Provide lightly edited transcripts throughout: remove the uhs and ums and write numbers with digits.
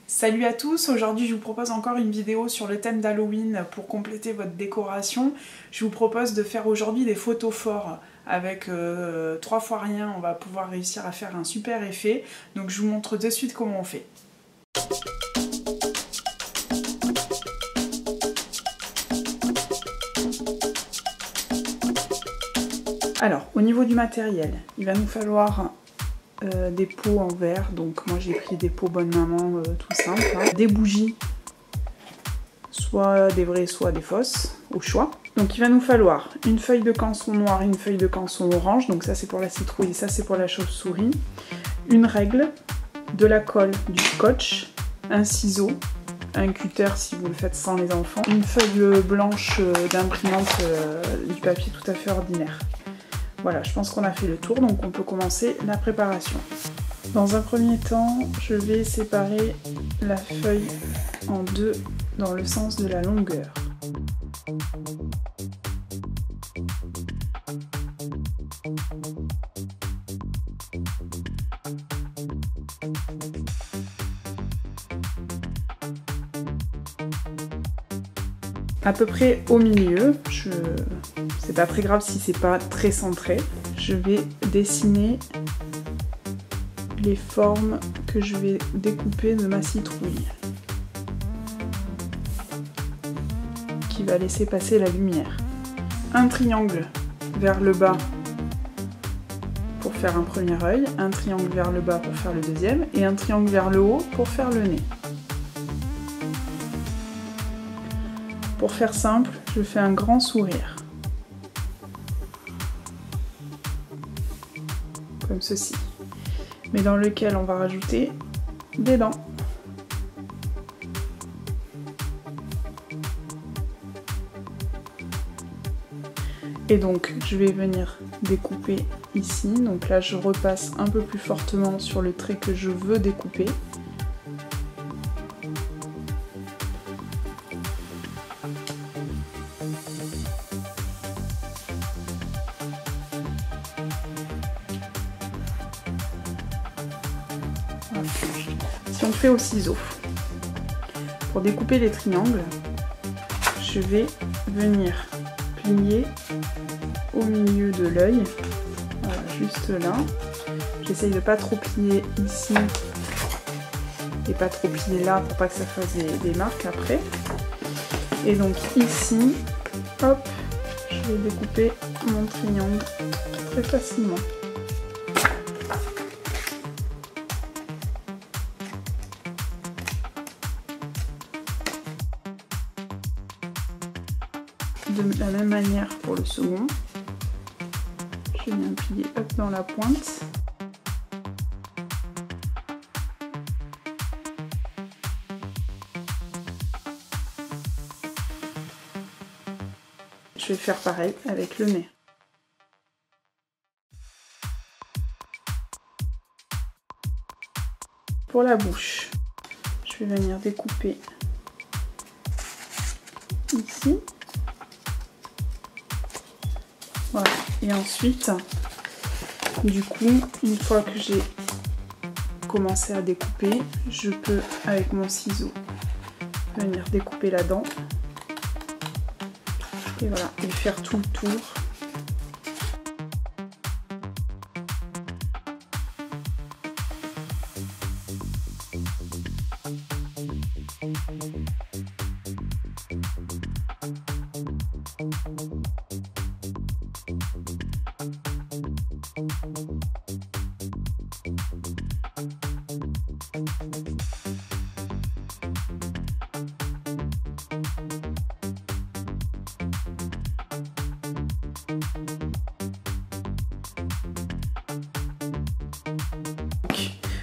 Salut à tous, aujourd'hui je vous propose encore une vidéo sur le thème d'Halloween pour compléter votre décoration. Je vous propose de faire aujourd'hui des photos forts avec 3 fois rien, on va pouvoir réussir à faire un super effet. Donc je vous montre de suite comment on fait. Alors au niveau du matériel, il va nous falloir des pots en verre, donc moi j'ai pris des pots bonne maman tout simple, hein. Des bougies, soit des vraies soit des fausses, au choix. Donc il va nous falloir une feuille de canson noire et une feuille de canson orange, donc ça c'est pour la citrouille et ça c'est pour la chauve-souris, une règle, de la colle, du scotch, un ciseau, un cutter si vous le faites sans les enfants, une feuille blanche d'imprimante, du papier tout à fait ordinaire. Voilà, je pense qu'on a fait le tour, donc on peut commencer la préparation. Dans un premier temps, je vais séparer la feuille en deux dans le sens de la longueur. À peu près au milieu, c'est pas très grave si c'est pas très centré, je vais dessiner les formes que je vais découper de ma citrouille, qui va laisser passer la lumière. Un triangle vers le bas pour faire un premier œil, un triangle vers le bas pour faire le deuxième, et un triangle vers le haut pour faire le nez. Pour faire simple, je fais un grand sourire, comme ceci, mais dans lequel on va rajouter des dents. Et donc je vais venir découper ici, donc là je repasse un peu plus fortement sur le trait que je veux découper. Si on fait au ciseau, pour découper les triangles, je vais venir plier au milieu de l'œil, voilà, juste là. J'essaye de pas trop plier ici et pas trop plier là pour pas que ça fasse des marques après. Et donc ici, hop, je vais découper mon triangle très facilement. De la même manière pour le second, je viens plier hop dans la pointe. Je vais faire pareil avec le nez. Pour la bouche, je vais venir découper ici. Voilà. Et ensuite, du coup, une fois que j'ai commencé à découper, je peux, avec mon ciseau, venir découper la dent. Et voilà, et faire tout le tour.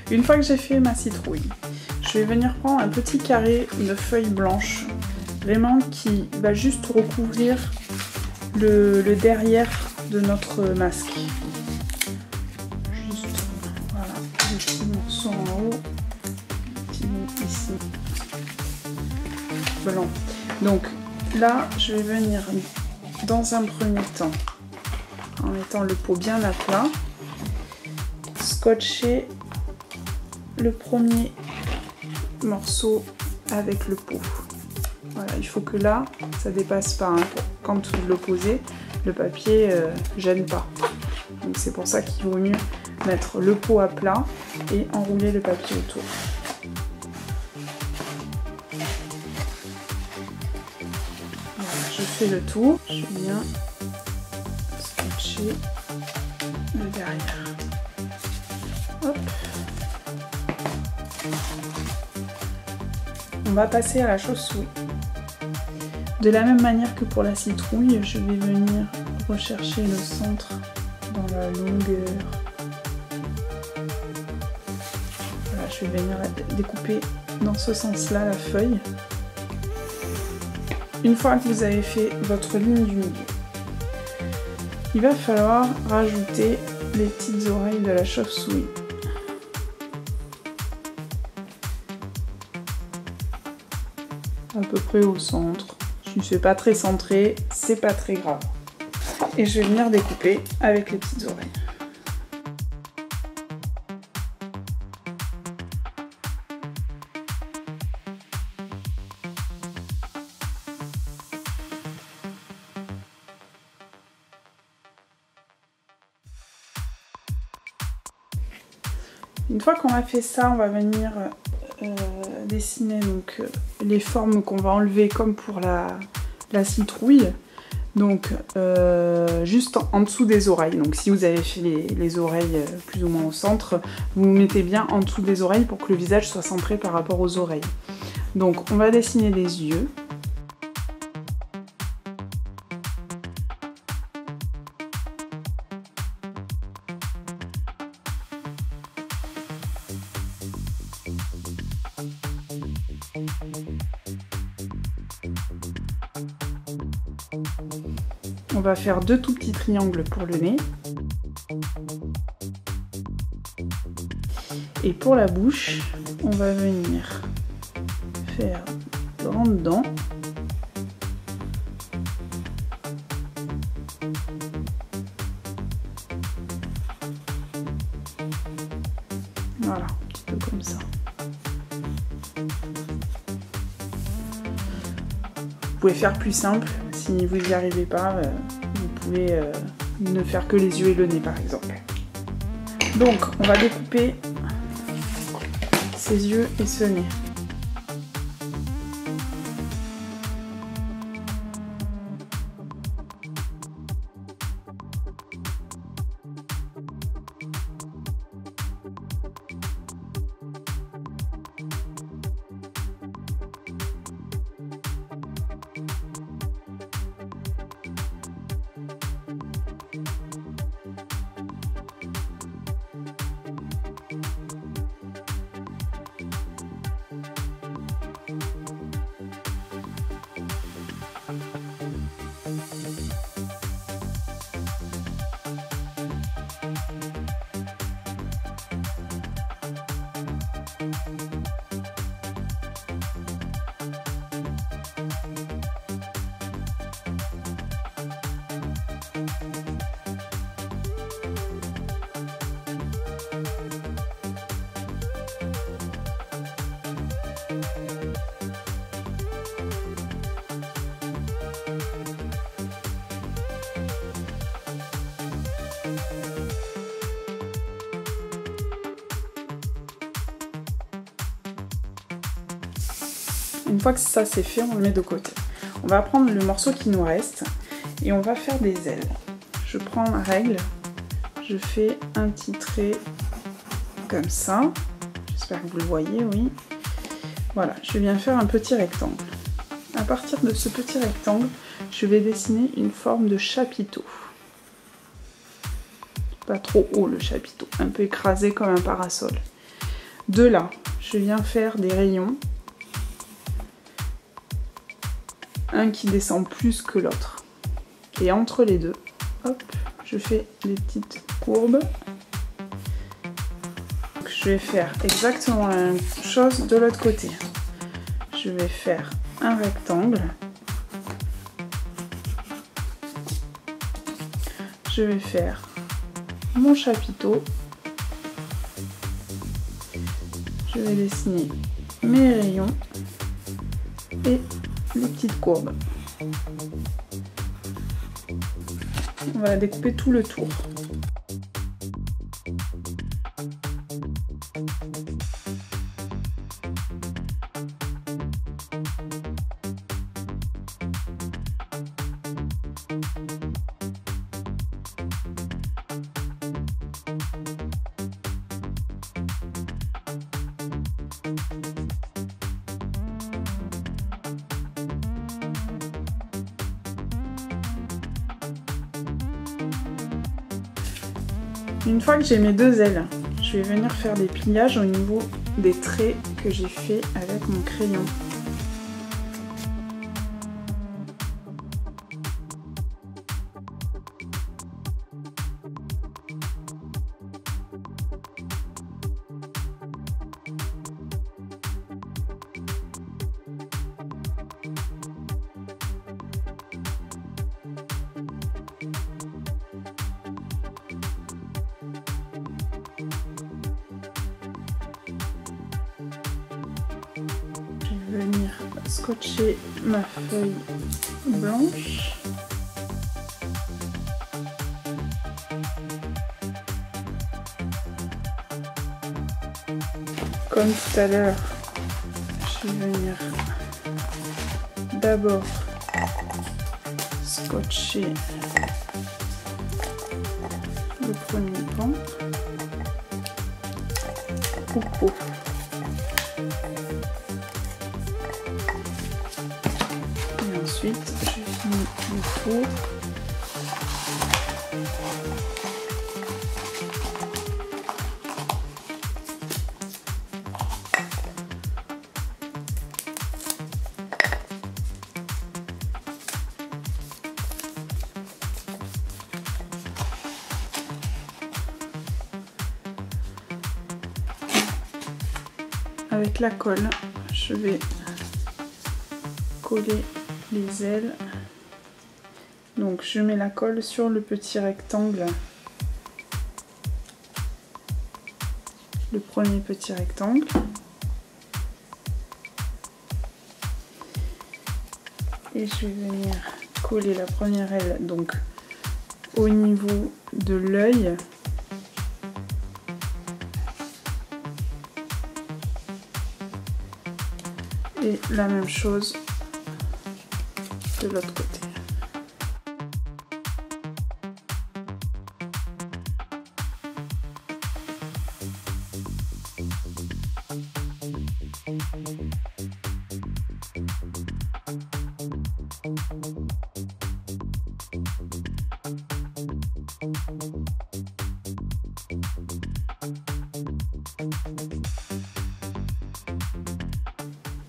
Une fois que j'ai fait ma citrouille, je vais venir prendre un petit carré de feuilles blanches, vraiment qui va juste recouvrir le derrière de notre masque. Juste, voilà, un petit morceau en haut, un petit bout ici, blanc. Donc là, je vais venir dans un premier temps, en mettant le pot bien à plat, scotcher le premier morceau avec le pot. Voilà, il faut que là, ça dépasse pas. Hein. Quand vous le posez, le papier gêne pas. Donc c'est pour ça qu'il vaut mieux mettre le pot à plat et enrouler le papier autour. Voilà, je fais le tour, je viens scotcher le derrière. Hop. On va passer à la chauve-souris. De la même manière que pour la citrouille, je vais venir rechercher le centre dans la longueur. Voilà, je vais venir découper dans ce sens-là la feuille. Une fois que vous avez fait votre ligne du milieu, il va falloir rajouter les petites oreilles de la chauve-souris. À peu près au centre. Je ne suis pas très centrée, c'est pas très grave. Et je vais venir découper avec les petites oreilles. Une fois qu'on a fait ça, on va venir dessiner donc, les formes qu'on va enlever comme pour la citrouille. Donc juste en dessous des oreilles. Donc si vous avez fait les oreilles plus ou moins au centre, vous mettez bien en dessous des oreilles pour que le visage soit centré par rapport aux oreilles. Donc on va dessiner les yeux. On va faire deux tout petits triangles pour le nez. Et pour la bouche, on va venir faire de grandes dents. Voilà, un petit peu comme ça. Vous pouvez faire plus simple, si vous n'y arrivez pas, vous pouvez ne faire que les yeux et le nez par exemple. Donc on va découper ces yeux et ce nez. Une fois que ça c'est fait, on le met de côté. On va prendre le morceau qui nous reste et on va faire des ailes. Je prends ma règle, je fais un petit trait comme ça. J'espère que vous le voyez, oui. Voilà, je viens faire un petit rectangle. À partir de ce petit rectangle, je vais dessiner une forme de chapiteau. Pas trop haut le chapiteau, un peu écrasé comme un parasol. De là, je viens faire des rayons. Un qui descend plus que l'autre. Et entre les deux, hop, je fais des petites courbes. Donc, je vais faire exactement la même chose de l'autre côté. Je vais faire un rectangle. Je vais faire mon chapiteau. Je vais dessiner mes rayons et les petites courbes. On va découper tout le tour. Une fois que j'ai mes deux ailes, je vais venir faire des pliages au niveau des traits que j'ai fait avec mon crayon. Venir scotcher ma feuille blanche. Comme tout à l'heure, je vais venir d'abord scotcher le premier pan au pot. Ensuite, je finis le tour. Avec la colle, je vais coller les ailes. Donc je mets la colle sur le petit rectangle, le premier petit rectangle, et je vais venir coller la première aile donc au niveau de l'œil. Et la même chose de l'autre côté.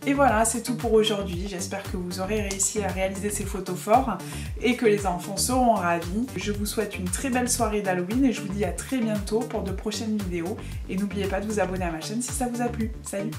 Et voilà, c'est tout pour aujourd'hui. J'espère que vous aurez réussi à réaliser ces photos forts et que les enfants seront ravis. Je vous souhaite une très belle soirée d'Halloween et je vous dis à très bientôt pour de prochaines vidéos. Et n'oubliez pas de vous abonner à ma chaîne si ça vous a plu. Salut!